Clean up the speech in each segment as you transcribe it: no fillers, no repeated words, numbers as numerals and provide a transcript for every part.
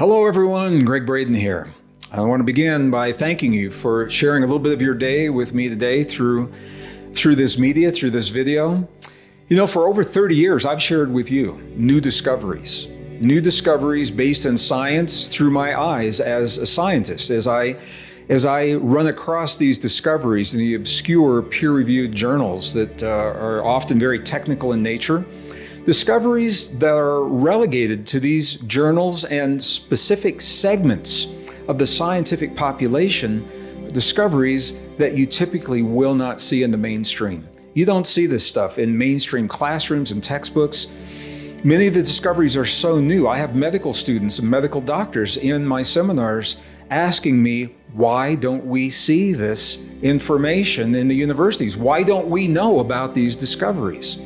Hello everyone, Gregg Braden here. I want to begin by thanking you for sharing a little bit of your day with me today through this media, through this video. You know, for over 30 years, I've shared with you new discoveries based in science through my eyes as a scientist. As I run across these discoveries in the obscure peer-reviewed journals that are often very technical in nature, discoveries that are relegated to these journals and specific segments of the scientific population, discoveries that you typically will not see in the mainstream. You don't see this stuff in mainstream classrooms and textbooks. Many of the discoveries are so new. I have medical students and medical doctors in my seminars asking me, why don't we see this information in the universities? Why don't we know about these discoveries?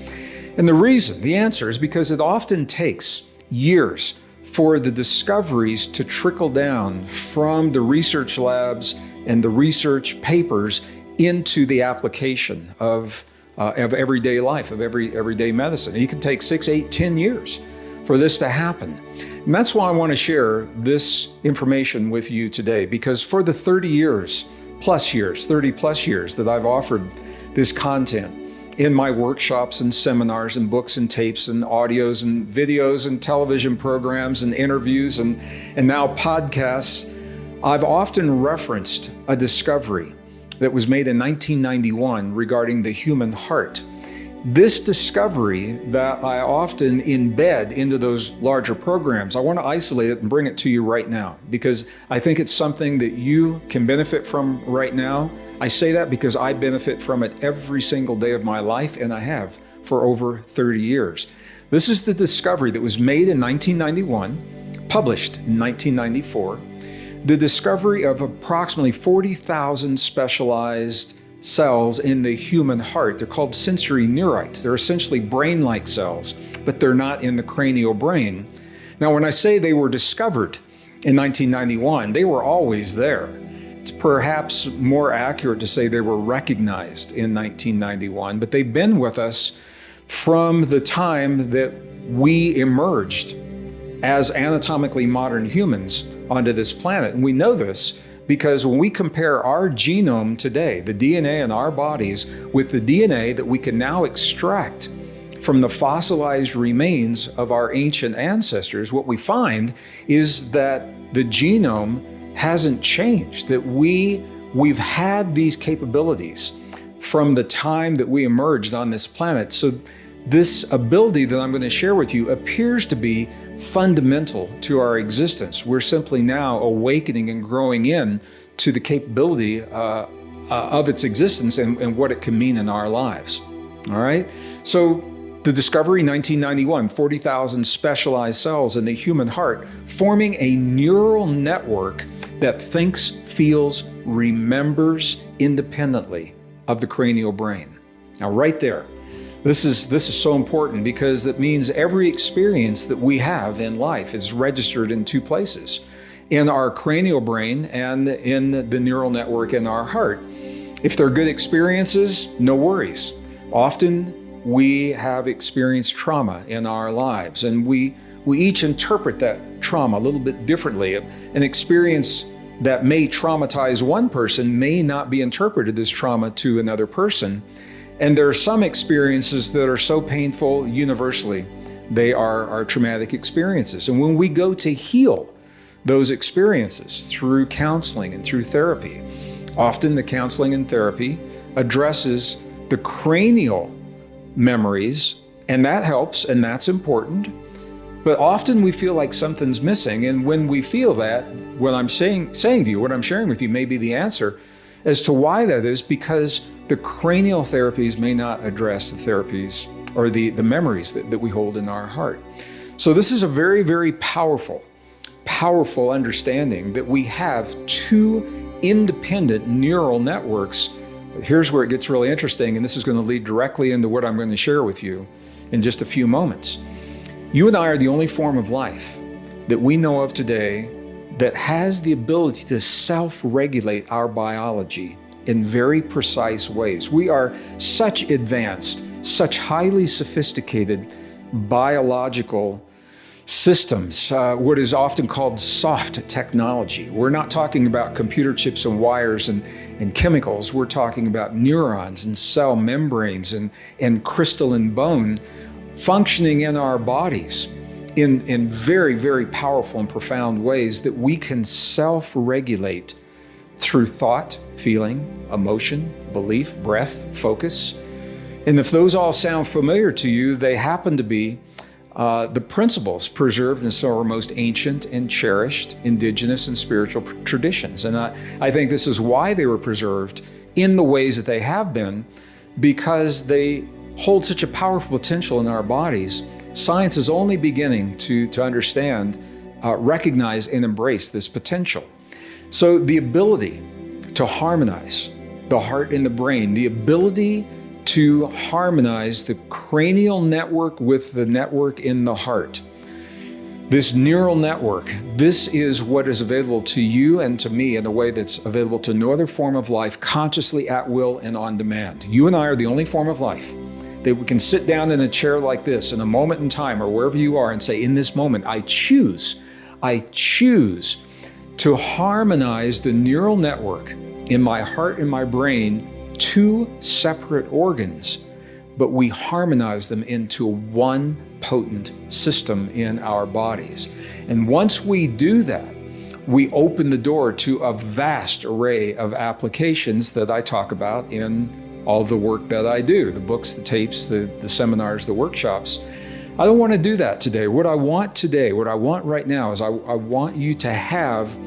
And the answer is because it often takes years for the discoveries to trickle down from the research labs and the research papers into the application of everyday life, of everyday medicine. And it can take 6, 8, 10 years for this to happen. And that's why I want to share this information with you today, because for the 30 plus years that I've offered this content in my workshops and seminars and books and tapes and audios and videos and television programs and interviews and now podcasts, I've often referenced a discovery that was made in 1991 regarding the human heart. This discovery that I often embed into those larger programs, I want to isolate it and bring it to you right now because I think it's something that you can benefit from right now. I say that because I benefit from it every single day of my life, and I have for over 30 years. This is the discovery that was made in 1991, published in 1994, the discovery of approximately 40,000 specialized cells in the human heart. They're called sensory neurites. They're essentially brain-like cells, but they're not in the cranial brain. Now, when I say they were discovered in 1991, they were always there. It's perhaps more accurate to say they were recognized in 1991, but they've been with us from the time that we emerged as anatomically modern humans onto this planet. And we know this because when we compare our genome today, the DNA in our bodies, with the DNA that we can now extract from the fossilized remains of our ancient ancestors, what we find is that the genome hasn't changed, that we've had these capabilities from the time that we emerged on this planet. So this ability that I'm going to share with you appears to be fundamental to our existence. We're simply now awakening and growing in to the capability of its existence and what it can mean in our lives. All right? So the discovery, 1991, 40,000 specialized cells in the human heart, forming a neural network that thinks, feels, remembers independently of the cranial brain. Now, right there, this is so important because it means every experience that we have in life is registered in two places, in our cranial brain and in the neural network in our heart. If they're good experiences, no worries. Often we have experienced trauma in our lives, and we each interpret that trauma a little bit differently. An experience that may traumatize one person may not be interpreted as trauma to another person. And there are some experiences that are so painful universally, they are traumatic experiences. And when we go to heal those experiences through counseling and through therapy, often the counseling and therapy addresses the cranial memories, and that helps, and that's important. But often we feel like something's missing, and when we feel that, what I'm saying to you, what I'm sharing with you may be the answer as to why that is, because the cranial therapies may not address the therapies or the memories that we hold in our heart. So this is a very, very powerful understanding that we have two independent neural networks. Here's where it gets really interesting, and this is going to lead directly into what I'm going to share with you in just a few moments. You and I are the only form of life that we know of today that has the ability to self-regulate our biology in very precise ways. We are such advanced, such highly sophisticated biological systems, what is often called soft technology. We're not talking about computer chips and wires and chemicals. We're talking about neurons and cell membranes and crystalline bone functioning in our bodies in very, very powerful and profound ways that we can self-regulate through thought, feeling, emotion, belief, breath, focus. And if those all sound familiar to you, they happen to be the principles preserved in some of our most ancient and cherished indigenous and spiritual traditions. And I think this is why they were preserved in the ways that they have been, because they hold such a powerful potential in our bodies. Science is only beginning to understand, recognize, and embrace this potential. So the ability to harmonize the heart and the brain, the ability to harmonize the cranial network with the network in the heart. This neural network, this is what is available to you and to me in a way that's available to no other form of life, consciously, at will, and on demand. You and I are the only form of life that we can sit down in a chair like this in a moment in time or wherever you are and say, in this moment, I choose to harmonize the neural network in my heart and my brain, two separate organs, but we harmonize them into one potent system in our bodies. And once we do that, we open the door to a vast array of applications that I talk about in all of the work that I do, the books, the tapes, the seminars, the workshops. I don't want to do that today. What I want right now is I want you to have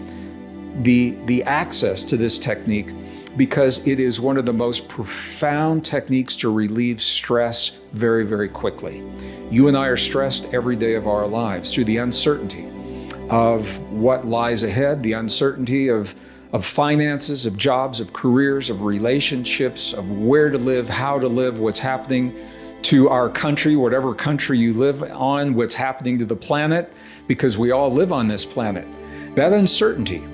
the access to this technique, because it is one of the most profound techniques to relieve stress very, very quickly. You and I are stressed every day of our lives through the uncertainty of what lies ahead, the uncertainty of finances, of jobs, of careers, of relationships, of where to live, how to live, what's happening to our country, whatever country you live on, what's happening to the planet, because we all live on this planet. That uncertainty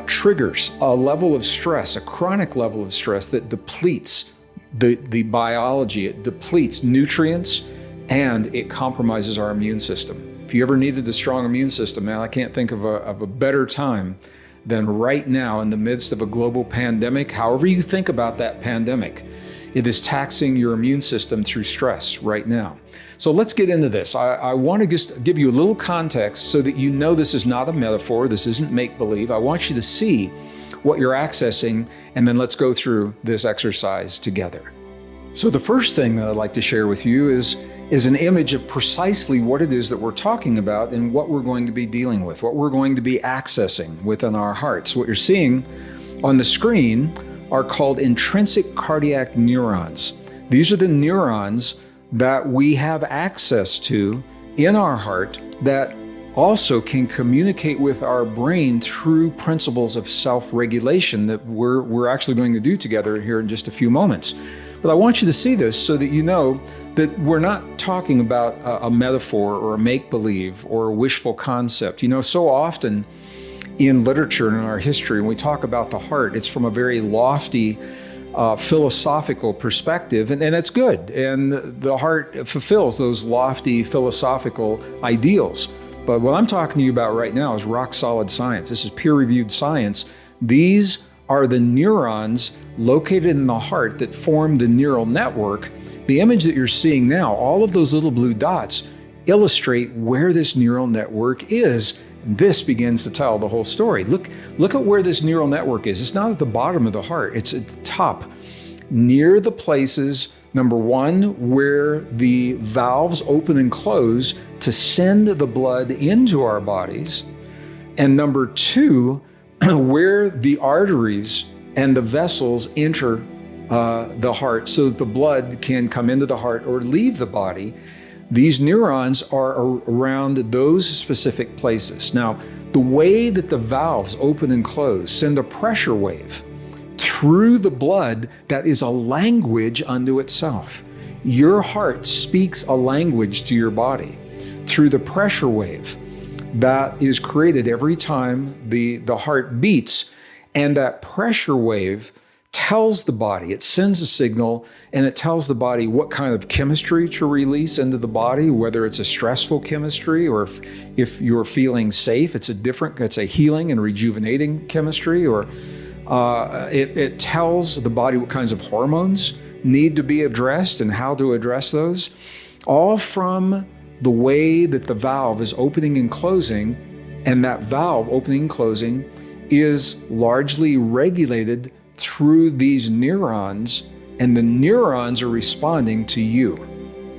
triggers a level of stress, a chronic level of stress that depletes the biology, it depletes nutrients, and it compromises our immune system. If you ever needed a strong immune system, man, I can't think of a better time than right now in the midst of a global pandemic. However you think about that pandemic, it is taxing your immune system through stress right now. So let's get into this. I want to just give you a little context so that you know this is not a metaphor, this isn't make-believe. I want you to see what you're accessing, and then let's go through this exercise together. So the first thing that I'd like to share with you is an image of precisely what it is that we're talking about and what we're going to be dealing with, what we're going to be accessing within our hearts. What you're seeing on the screen are called intrinsic cardiac neurons. These are the neurons that we have access to in our heart that also can communicate with our brain through principles of self-regulation that we're actually going to do together here in just a few moments. But I want you to see this so that you know that we're not talking about a metaphor or a make-believe or a wishful concept. You know, so often in literature and in our history, when we talk about the heart, it's from a very lofty philosophical perspective, and it's good. And the heart fulfills those lofty philosophical ideals. But what I'm talking to you about right now is rock solid science. This is peer-reviewed science. These are the neurons located in the heart that form the neural network. The image that you're seeing now, all of those little blue dots illustrate where this neural network is. This begins to tell the whole story. Look at where this neural network is. It's not at the bottom of the heart, it's at the top, near the places, number one, where the valves open and close to send the blood into our bodies, and number two, where the arteries and the vessels enter the heart so that the blood can come into the heart or leave the body. These neurons are around those specific places. Now, the way that the valves open and close send a pressure wave through the blood that is a language unto itself. Your heart speaks a language to your body through the pressure wave that is created every time the heart beats, and that pressure wave tells the body, it sends a signal, and it tells the body what kind of chemistry to release into the body, whether it's a stressful chemistry or if you're feeling safe, it's a healing and rejuvenating chemistry, or it tells the body what kinds of hormones need to be addressed and how to address those, all from the way that the valve is opening and closing, and that valve opening and closing is largely regulated through these neurons, and the neurons are responding to you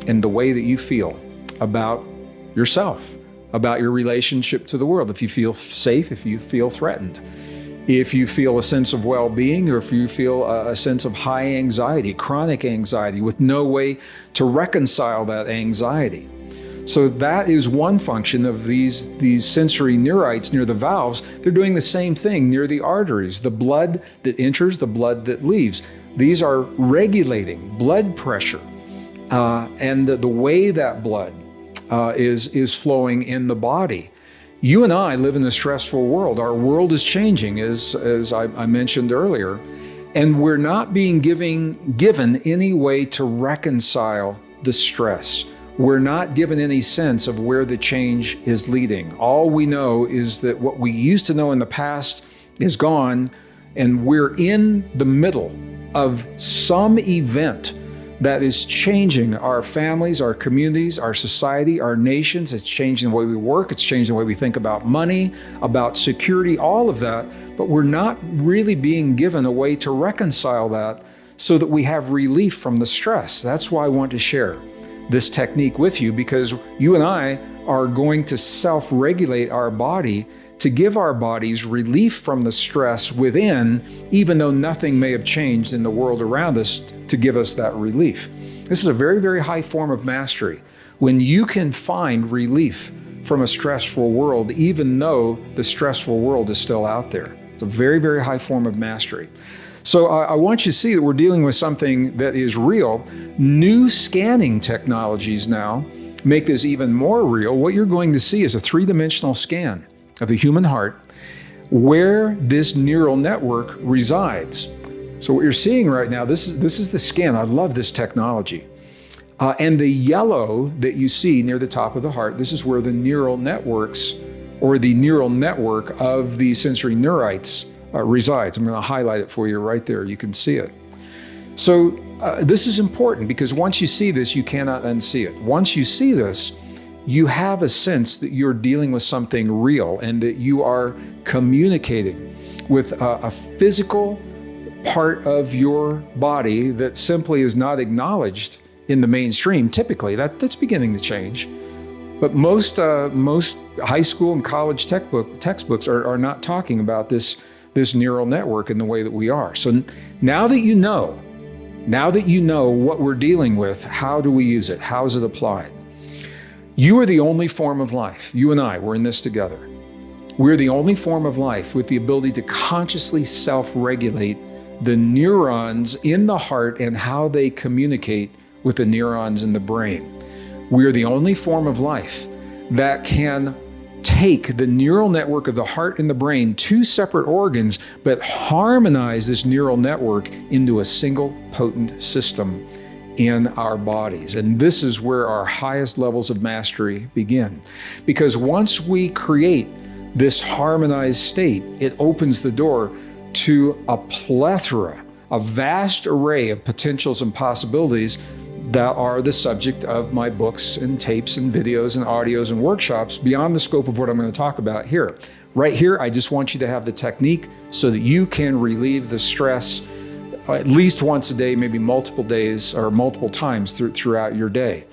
and the way that you feel about yourself, about your relationship to the world. If you feel safe, if you feel threatened, if you feel a sense of well-being, or if you feel a sense of high anxiety, chronic anxiety, with no way to reconcile that anxiety. So that is one function of these sensory neurites near the valves. They're doing the same thing near the arteries, the blood that enters, the blood that leaves. These are regulating blood pressure and the way that blood is flowing in the body. You and I live in a stressful world. Our world is changing, as I mentioned earlier, and we're not being given any way to reconcile the stress. We're not given any sense of where the change is leading. All we know is that what we used to know in the past is gone, and we're in the middle of some event that is changing our families, our communities, our society, our nations. It's changing the way we work. It's changing the way we think about money, about security, all of that. But we're not really being given a way to reconcile that so that we have relief from the stress. That's why I want to share this technique with you, because you and I are going to self-regulate our body to give our bodies relief from the stress within, even though nothing may have changed in the world around us to give us that relief. This is a very, very high form of mastery. When you can find relief from a stressful world, even though the stressful world is still out there. It's a very, very high form of mastery. So I want you to see that we're dealing with something that is real. New scanning technologies now make this even more real. What you're going to see is a three-dimensional scan of the human heart where this neural network resides. So what you're seeing right now, this is the scan. I love this technology. And the yellow that you see near the top of the heart, this is where the neural networks, or the neural network of the sensory neurites resides. I'm going to highlight it for you right there. You can see it. So this is important, because once you see this, you cannot unsee it. Once you see this, you have a sense that you're dealing with something real and that you are communicating with a physical part of your body that simply is not acknowledged in the mainstream. Typically, that's beginning to change. But most high school and college textbooks are not talking about this neural network in the way that we are. So now that you know what we're dealing with, how do we use it? How is it applied? You are the only form of life. You and I, we're in this together. We're the only form of life with the ability to consciously self-regulate the neurons in the heart and how they communicate with the neurons in the brain. We're the only form of life that can take the neural network of the heart and the brain, two separate organs, but harmonize this neural network into a single potent system in our bodies. And this is where our highest levels of mastery begin. Because once we create this harmonized state, it opens the door to a plethora, a vast array of potentials and possibilities that are the subject of my books and tapes and videos and audios and workshops beyond the scope of what I'm going to talk about here. Right here, I just want you to have the technique so that you can relieve the stress at least once a day, maybe multiple days or multiple times throughout your day.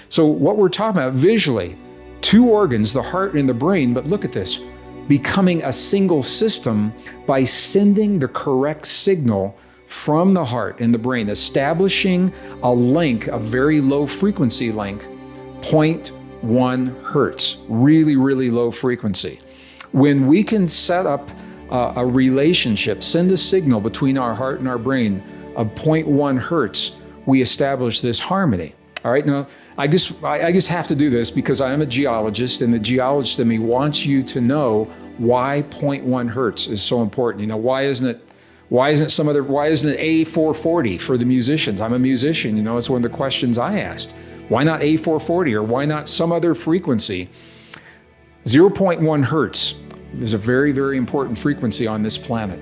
So what we're talking about visually, two organs, the heart and the brain, but look at this, becoming a single system by sending the correct signal from the heart and the brain, establishing a link, a very low frequency link, 0.1 hertz, really, really low frequency. When we can set up a relationship, send a signal between our heart and our brain of 0.1 hertz, we establish this harmony. All right, now I just have to do this because I am a geologist, and the geologist in me wants you to know why 0.1 hertz is so important. You know, why isn't Why isn't it A440 for the musicians? I'm a musician, it's one of the questions I asked. Why not A440, or why not some other frequency? 0.1 hertz is a very, very important frequency on this planet.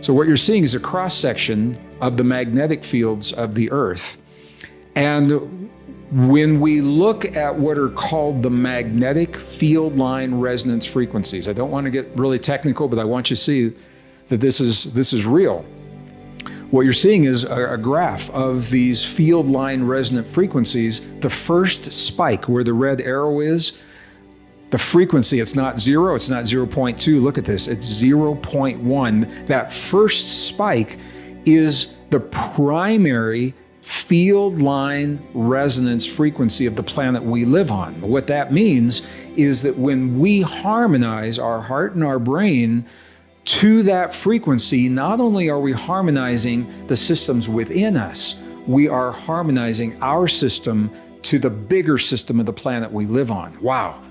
So what you're seeing is a cross-section of the magnetic fields of the Earth. And when we look at what are called the magnetic field line resonance frequencies, I don't want to get really technical, but I want you to see that this is real. What you're seeing is a graph of these field line resonant frequencies. The first spike where the red arrow is, the frequency, it's not 0, it's not 0.2. Look at this, it's 0.1. That first spike is the primary field line resonance frequency of the planet we live on. What that means is that when we harmonize our heart and our brain to that frequency, not only are we harmonizing the systems within us, we are harmonizing our system to the bigger system of the planet we live on. Wow.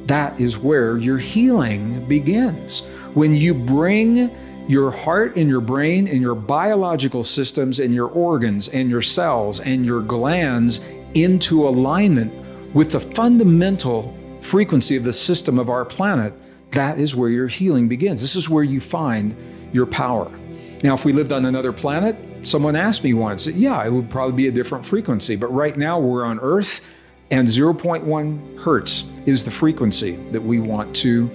That is where your healing begins. When you bring your heart and your brain and your biological systems and your organs and your cells and your glands into alignment with the fundamental frequency of the system of our planet, that is where your healing begins. This is where you find your power. Now, if we lived on another planet, someone asked me once, yeah, it would probably be a different frequency, but right now we're on Earth, and 0.1 hertz is the frequency that we want to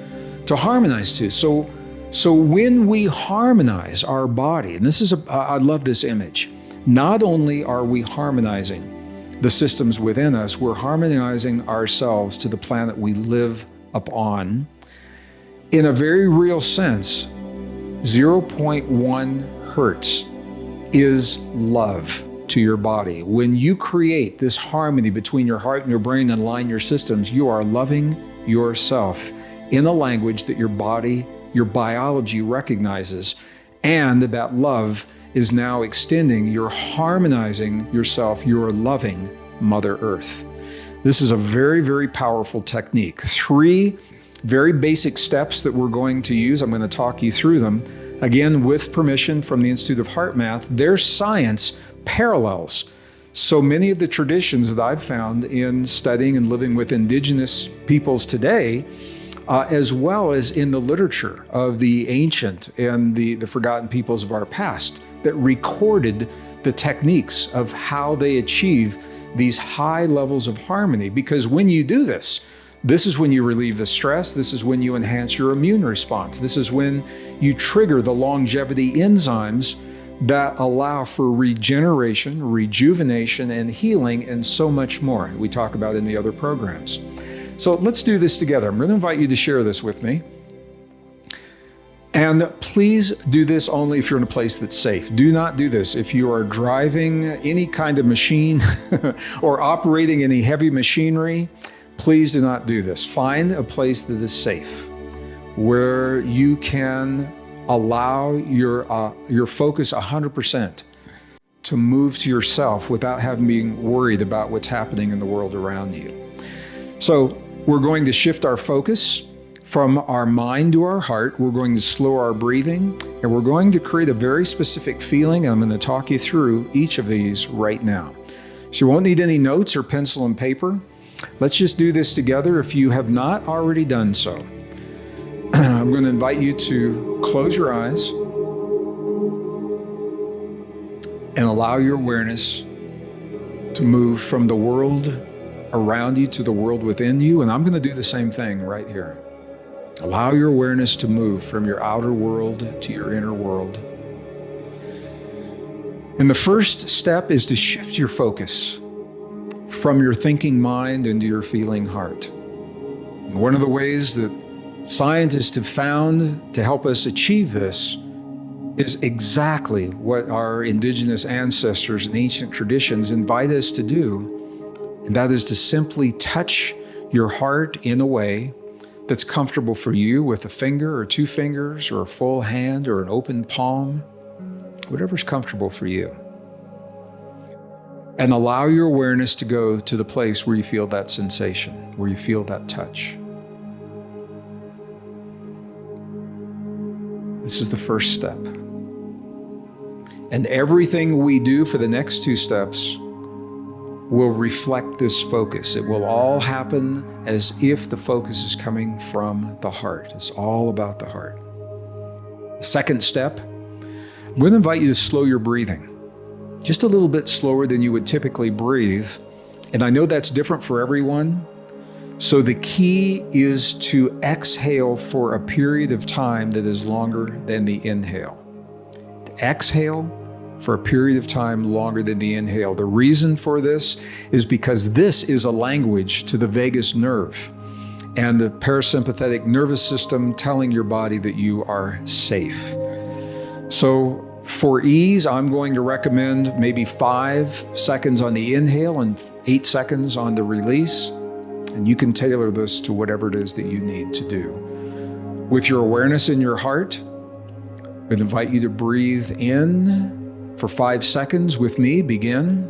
harmonize to. So when we harmonize our body, and this is I love this image, not only are we harmonizing the systems within us, we're harmonizing ourselves to the planet we live upon. In a very real sense, 0.1 hertz is love to your body. When you create this harmony between your heart and your brain and align your systems, you are loving yourself in a language that your body, your biology recognizes, and that love is now extending. You're harmonizing yourself. You're loving Mother Earth. This is a very, very powerful technique. 3 very basic steps that we're going to use. I'm going to talk you through them. Again, with permission from the Institute of Heart Math, their science parallels so many of the traditions that I've found in studying and living with indigenous peoples today, as well as in the literature of the ancient and the forgotten peoples of our past that recorded the techniques of how they achieve these high levels of harmony. Because when you do this, this is when you relieve the stress. This is when you enhance your immune response. This is when you trigger the longevity enzymes that allow for regeneration, rejuvenation, and healing, and so much more we talk about in the other programs. So let's do this together. I'm going to invite you to share this with me. And please do this only if you're in a place that's safe. Do not do this if you are driving any kind of machine or operating any heavy machinery. Please do not do this. Find a place that is safe, where you can allow your focus 100% to move to yourself without having being worried about what's happening in the world around you. So we're going to shift our focus from our mind to our heart. We're going to slow our breathing, and we're going to create a very specific feeling. I'm going to talk you through each of these right now. So you won't need any notes or pencil and paper. Let's just do this together if you have not already done so. I'm going to invite you to close your eyes and allow your awareness to move from the world around you to the world within you. And I'm going to do the same thing right here. Allow your awareness to move from your outer world to your inner world. And the first step is to shift your focus from your thinking mind into your feeling heart. One of the ways that scientists have found to help us achieve this is exactly what our indigenous ancestors and ancient traditions invite us to do, and that is to simply touch your heart in a way that's comfortable for you, with a finger or 2 fingers or a full hand or an open palm, whatever's comfortable for you. And allow your awareness to go to the place where you feel that sensation, where you feel that touch. This is the first step. And everything we do for the next 2 steps will reflect this focus. It will all happen as if the focus is coming from the heart. It's all about the heart. The second step, I'm going to invite you to slow your breathing. Just a little bit slower than you would typically breathe. And I know that's different for everyone. So the key is to exhale for a period of time that is longer than the inhale. To exhale for a period of time longer than the inhale. The reason for this is because this is a language to the vagus nerve and the parasympathetic nervous system telling your body that you are safe. So for ease, I'm going to recommend maybe 5 seconds on the inhale and 8 seconds on the release. And you can tailor this to whatever it is that you need to do. With your awareness in your heart, I'm going to invite you to breathe in for 5 seconds with me. Begin.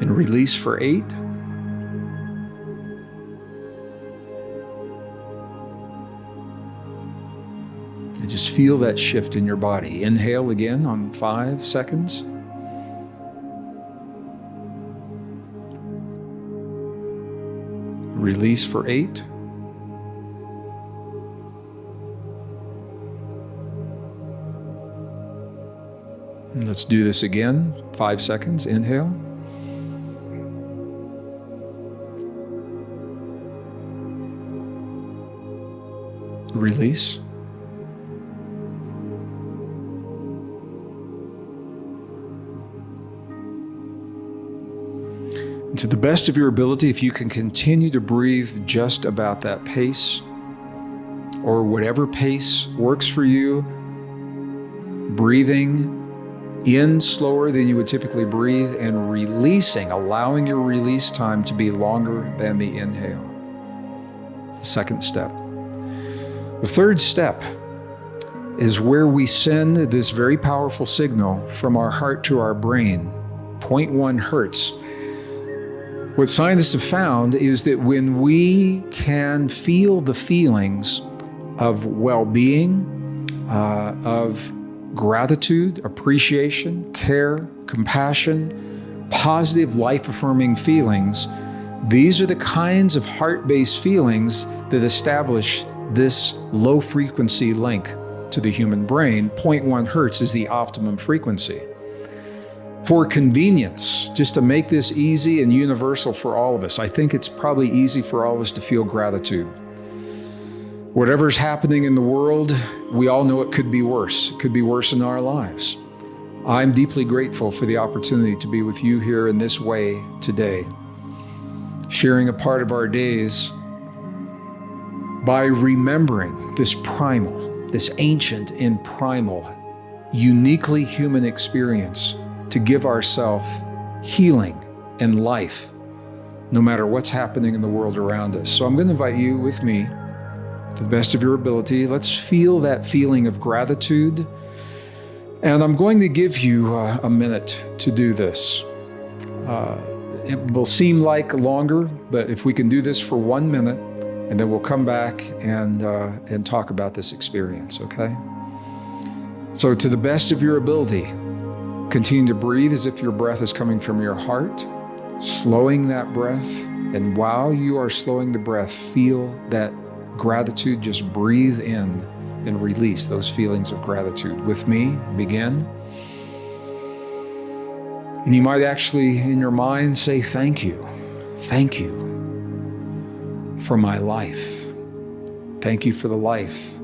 And release for 8. And just feel that shift in your body. Inhale again on 5 seconds. Release for 8. And let's do this again. 5 seconds. Inhale. Release. And to the best of your ability, if you can continue to breathe just about that pace, or whatever pace works for you, breathing in slower than you would typically breathe and releasing, allowing your release time to be longer than the inhale. It's the second step. The third step is where we send this very powerful signal from our heart to our brain, 0.1 hertz. What scientists have found is that when we can feel the feelings of well-being, of gratitude, appreciation, care, compassion, positive life-affirming feelings, these are the kinds of heart-based feelings that establish this low-frequency link to the human brain. 0.1 hertz is the optimum frequency. For convenience, just to make this easy and universal for all of us, I think it's probably easy for all of us to feel gratitude. Whatever's happening in the world, we all know it could be worse. It could be worse in our lives. I'm deeply grateful for the opportunity to be with you here in this way today, sharing a part of our days by remembering this primal, this ancient and primal, uniquely human experience to give ourselves healing and life, no matter what's happening in the world around us. So I'm going to invite you with me, to the best of your ability. Let's feel that feeling of gratitude. And I'm going to give you a minute to do this. It will seem like longer, but if we can do this for 1 minute, and then we'll come back and talk about this experience, okay? So to the best of your ability, continue to breathe as if your breath is coming from your heart, slowing that breath. And while you are slowing the breath, feel that gratitude. Just breathe in and release those feelings of gratitude. With me, begin. And you might actually, in your mind, say, thank you. Thank you for my life. Thank you for the life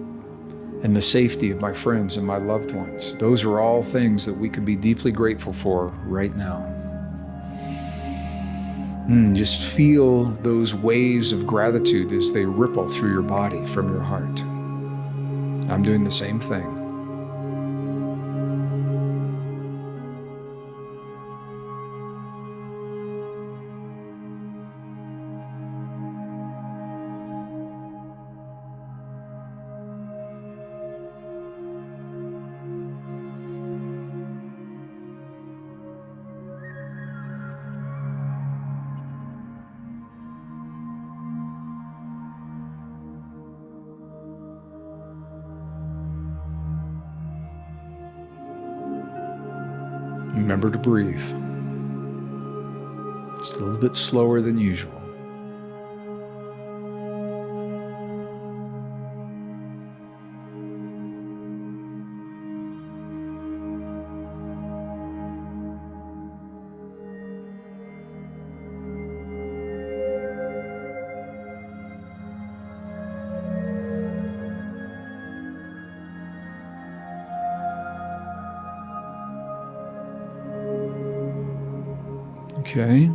and the safety of my friends and my loved ones. Those are all things that we could be deeply grateful for right now. Just feel those waves of gratitude as they ripple through your body from your heart. I'm doing the same thing. Remember to breathe. Just a little bit slower than usual. Okay,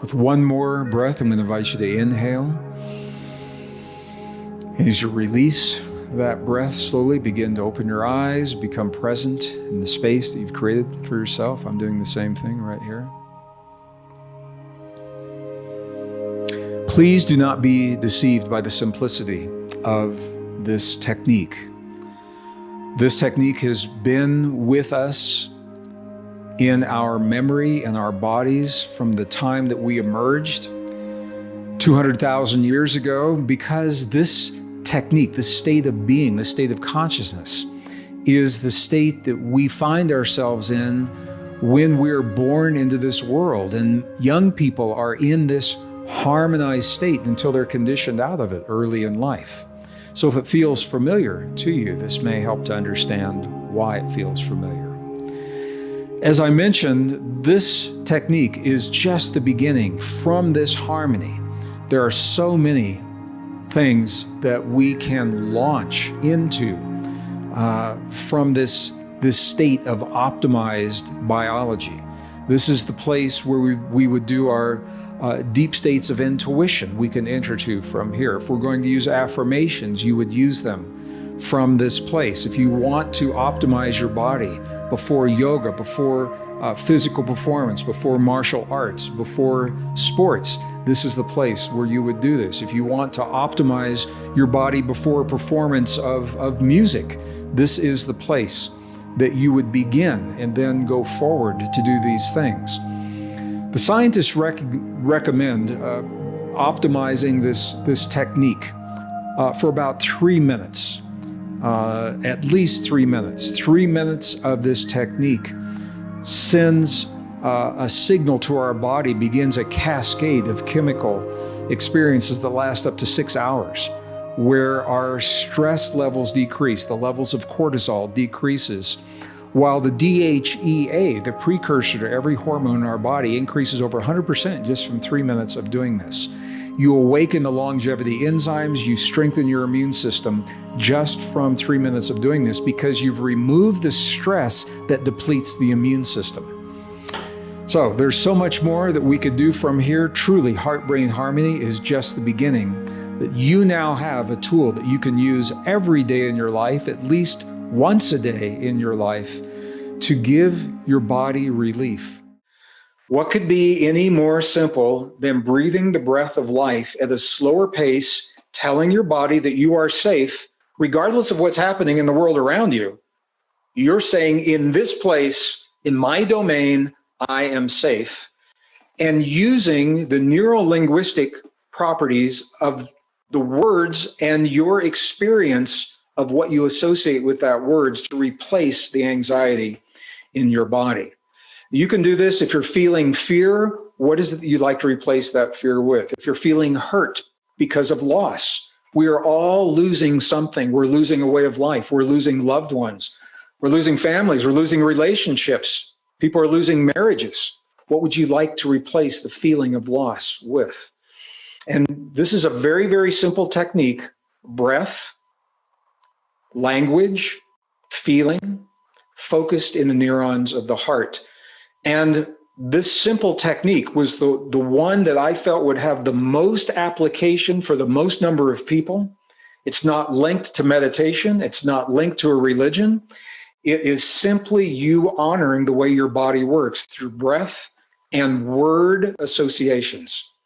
with one more breath, I'm going to invite you to inhale. As you release that breath, slowly begin to open your eyes, become present in the space that you've created for yourself. I'm doing the same thing right here. Please do not be deceived by the simplicity of this technique. This technique has been with us in our memory and our bodies from the time that we emerged 200,000 years ago, because this technique, this state of being, this state of consciousness, is the state that we find ourselves in when we're born into this world. And young people are in this harmonized state until they're conditioned out of it early in life. So if it feels familiar to you, this may help to understand why it feels familiar. As I mentioned, this technique is just the beginning. From this harmony, there are so many things that we can launch into from this state of optimized biology. This is the place where we would do our deep states of intuition we can enter to from here. If we're going to use affirmations, you would use them from this place. If you want to optimize your body before yoga, before physical performance, before martial arts, before sports, this is the place where you would do this. If you want to optimize your body before a performance of music, this is the place that you would begin and then go forward to do these things. The scientists recommend optimizing this technique for about 3 minutes, at least 3 minutes. 3 minutes of this technique sends a signal to our body, begins a cascade of chemical experiences that last up to 6 hours, where our stress levels decrease, the levels of cortisol decreases, while the DHEA, the precursor to every hormone in our body, increases over 100% just from 3 minutes of doing this. You awaken the longevity enzymes, you strengthen your immune system just from 3 minutes of doing this, because you've removed the stress that depletes the immune system. So there's so much more that we could do from here. Truly, heart-brain harmony is just the beginning. That you now have a tool that you can use every day in your life, at least once a day in your life, to give your body relief. What could be any more simple than breathing the breath of life at a slower pace, telling your body that you are safe, regardless of what's happening in the world around you? You're saying, in this place, in my domain, I am safe. And using the neuro-linguistic properties of the words and your experience of what you associate with that words to replace the anxiety in your body. You can do this if you're feeling fear. What is it that you'd like to replace that fear with? If you're feeling hurt because of loss, we are all losing something. We're losing a way of life. We're losing loved ones. We're losing families. We're losing relationships. People are losing marriages. What would you like to replace the feeling of loss with? And this is a very, very simple technique: breath, language, feeling, focused in the neurons of the heart. And this simple technique was the one that I felt would have the most application for the most number of people. It's not linked to meditation. It's not linked to a religion. It is simply you honoring the way your body works through breath and word associations.